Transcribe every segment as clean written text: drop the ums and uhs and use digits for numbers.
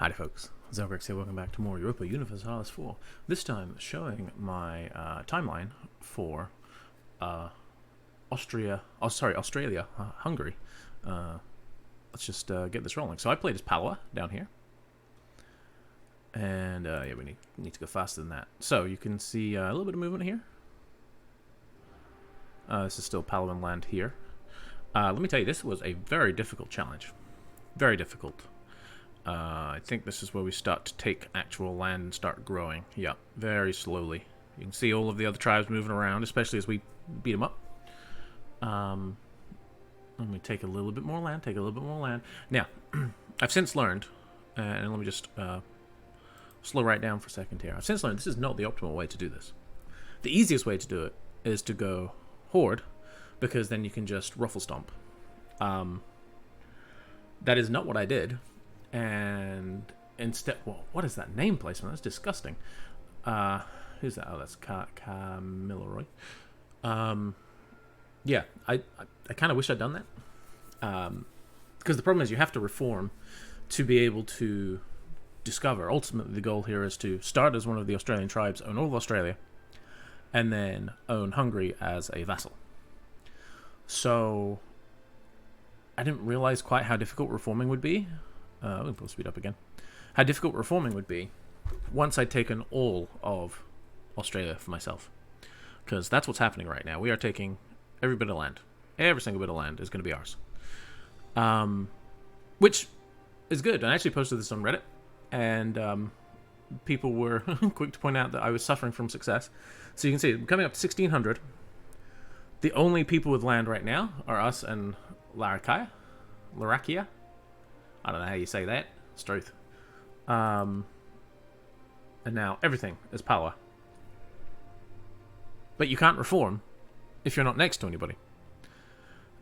Howdy folks, Zelgrex here, welcome back to more Europa Universalis 4. This time showing my timeline for Australia-Hungary. Let's just get this rolling. So I played as Palawa down here. And yeah, we need to go faster than that. So you can see a little bit of movement here. This is still Palawan land here. Let me tell you, this was a very difficult challenge. Very difficult. I think this is where we start to take actual land and start growing. Yeah, very slowly. You can see all of the other tribes moving around, especially as we beat them up. Let me take a little bit more land, Now, I've since learned, and let me just slow right down for a second here. I've since learned this is not the optimal way to do this. The easiest way to do it is to go horde, because then you can just ruffle stomp. That is not what I did. And instead, well, what is that name placement? That's disgusting. Who's that? Oh, that's Camilleroy. Yeah, I kind of wish I'd done that. Because the problem is you have to reform to be able to discover. Ultimately, the goal here is to start as one of the Australian tribes, own all of Australia, and then own Hungary as a vassal. So I didn't realize quite how difficult reforming would be. We can pull speed up again. How difficult reforming would be once I'd taken all of Australia for myself. Because that's what's happening right now. We are taking every bit of land. Every single bit of land is going to be ours. Which is good. I actually posted this on Reddit. And people were quick to point out that I was suffering from success. So you can see, coming up to 1600. The only people with land right now are us and Larakia. I don't know how you say that. Struth. And now everything is power. But you can't reform if you're not next to anybody.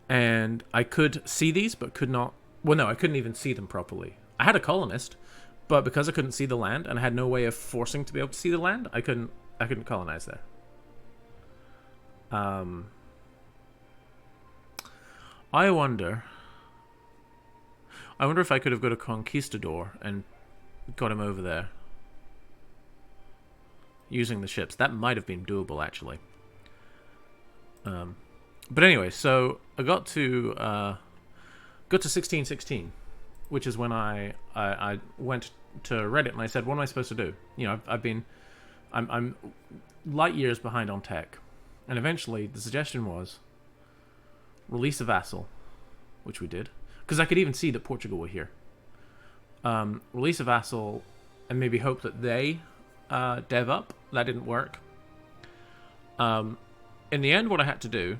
And I could see these, but could not... Well, no, I couldn't even see them properly. I had a colonist, but because I couldn't see the land, and I had no way of forcing to be able to see the land, I couldn't colonize there. I wonder if I could have got a conquistador and got him over there. Using the ships. That might have been doable, actually. But anyway, so I got to 1616, which is when I went to Reddit and I said, what am I supposed to do? You know, I'm light years behind on tech. And eventually the suggestion was release a vassal, which we did. Because I could even see that Portugal were here. Release a vassal and maybe hope that they dev up. That didn't work. In the end, what I had to do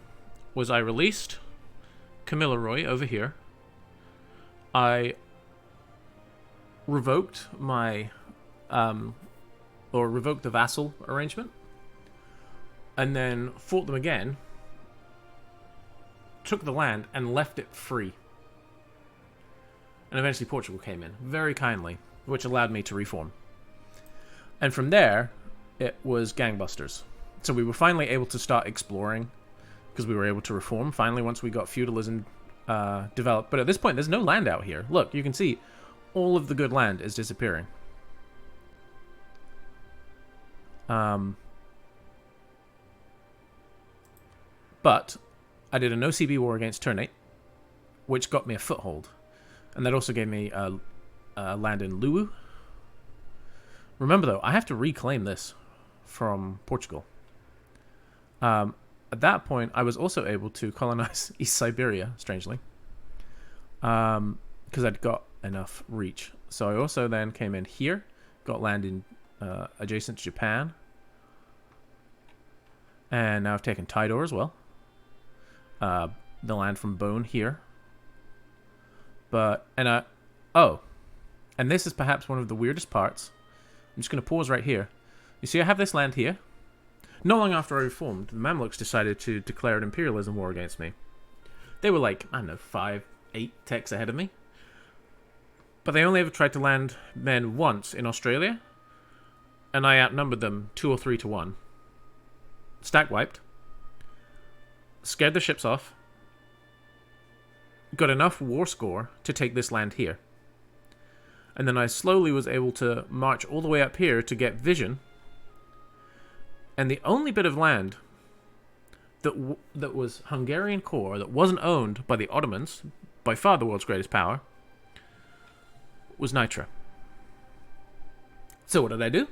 was I released Camilleroy over here. I revoked my... or revoked the vassal arrangement. And then fought them again. Took the land and left it free. And eventually Portugal came in, very kindly, which allowed me to reform. And from there, it was gangbusters. So we were finally able to start exploring, because we were able to reform, finally, once we got feudalism developed. But at this point, there's no land out here. Look, you can see all of the good land is disappearing. But I did a no CB war against Ternate, which got me a foothold. And that also gave me land in Luwu. Remember, though, I have to reclaim this from Portugal. At that point, I was also able to colonize East Siberia, strangely. Because I'd got enough reach. So I also then came in here, got land in adjacent to Japan. And now I've taken Tidor as well. The land from Bone here. And this is perhaps one of the weirdest parts. I'm just going to pause right here. You see, I have this land here. Not long after I reformed, the Mamluks decided to declare an imperialism war against me. They were like, I don't know, 5, 8 techs ahead of me. But they only ever tried to land men once in Australia. And I outnumbered them 2 or 3 to 1. Stack wiped. Scared the ships off. Got enough war score to take this land here. And then I slowly was able to march all the way up here to get vision. And the only bit of land that was Hungarian core, that wasn't owned by the Ottomans, by far the world's greatest power, was Nitra. So what did I do?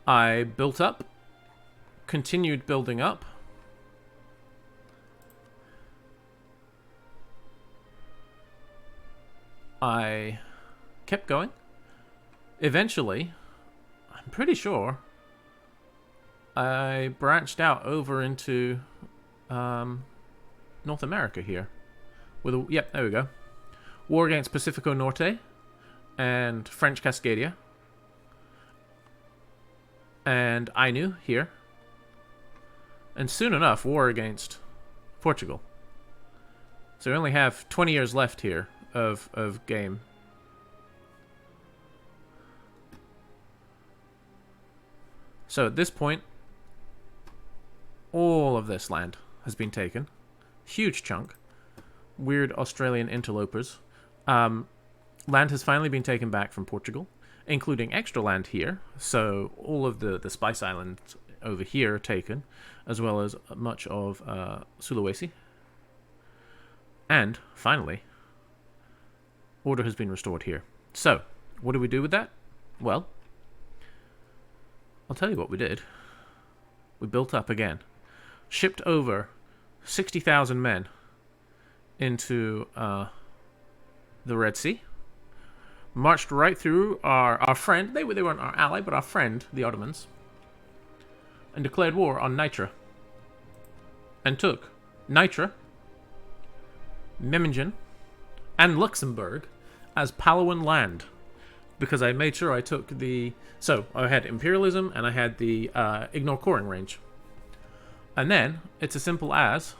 I built up, continued building up. I kept going. Eventually, I'm pretty sure, I branched out over into North America here. Yep, there we go. War against Pacifico Norte and French Cascadia. And Ainu here. And soon enough, war against Portugal. So we only have 20 years left here of game. So at this point, all of this land has been taken. Huge chunk. Weird Australian interlopers. Land has finally been taken back from Portugal, including extra land here. So all of the Spice Islands over here are taken, as well as much of Sulawesi. And finally, order has been restored here. So, what do we do with that? Well, I'll tell you what we did. We built up again. Shipped over 60,000 men into the Red Sea. Marched right through our friend, they weren't our ally, but our friend, the Ottomans, and declared war on Nitra. And took Nitra, Memmingen, and Luxembourg as Palawan land. Because I made sure I took the... So, I had imperialism, and I had the ignore coring range. And then, it's as simple as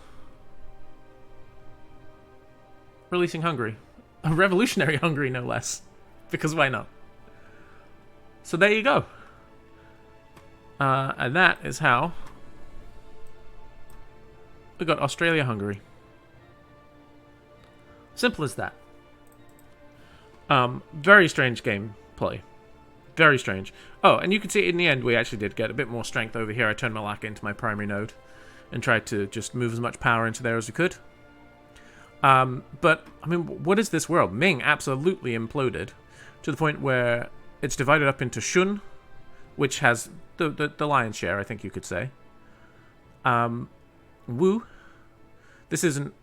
releasing Hungary. A revolutionary Hungary, no less. Because why not? So there you go. And that is how we got Australia-Hungary. Simple as that. Very strange gameplay. Very strange. Oh, and you can see in the end we actually did get a bit more strength over here. I turned my Malacca into my primary node and tried to just move as much power into there as we could. But, I mean, what is this world? Ming absolutely imploded to the point where it's divided up into Shun, which has the lion's share, I think you could say. Wu. This isn't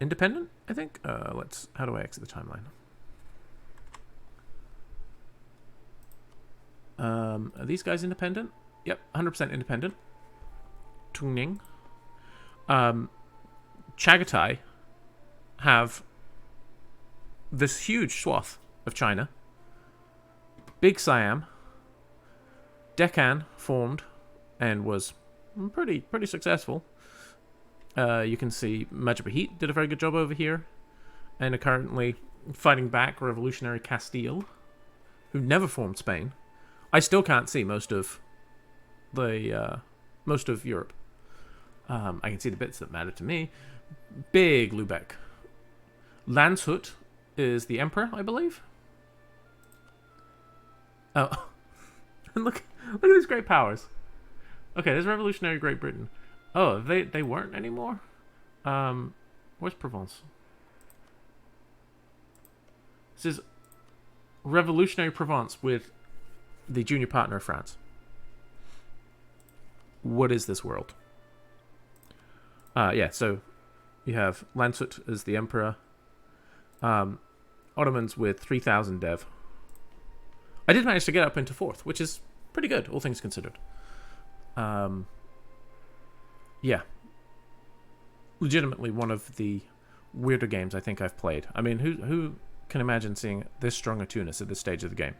independent, I think. How do I exit the timeline? Are these guys independent? Yep, 100% independent. Tungning. Chagatai have this huge swath of China. Big Siam. Deccan formed and was pretty successful. You can see Majapahit did a very good job over here, and are currently fighting back revolutionary Castile, who never formed Spain. I still can't see most of Europe. I can see the bits that matter to me. Big Lubeck. Landshut is the emperor, I believe. Oh, and look at these great powers. Okay, there's revolutionary Great Britain. Oh, they weren't anymore. Where's Provence? This is revolutionary Provence with the junior partner of France. What is this world? Yeah, so you have Landshut as the emperor. Ottomans with 3,000 dev. I did manage to get up into 4th, which is pretty good, all things considered. Yeah. Legitimately one of the weirder games I think I've played. I mean, who can imagine seeing this strong a Tunis at this stage of the game?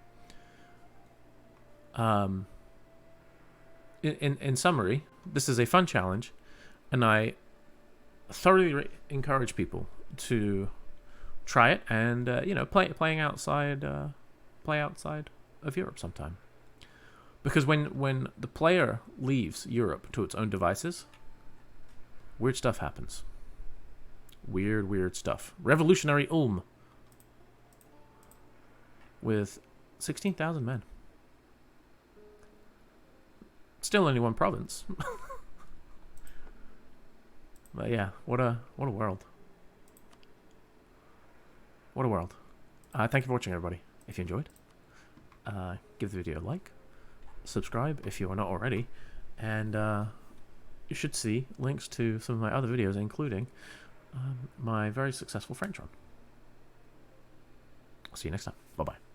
In summary, this is a fun challenge, and I thoroughly encourage people to try it and play outside of Europe sometime. Because when the player leaves Europe to its own devices, weird stuff happens. Weird stuff. Revolutionary Ulm. with 16,000 men. Still only one province. But yeah, what a world. What a world. Thank you for watching, everybody. If you enjoyed, give the video a like, subscribe if you are not already, and you should see links to some of my other videos, including my very successful French run. I'll see you next time. Bye-bye.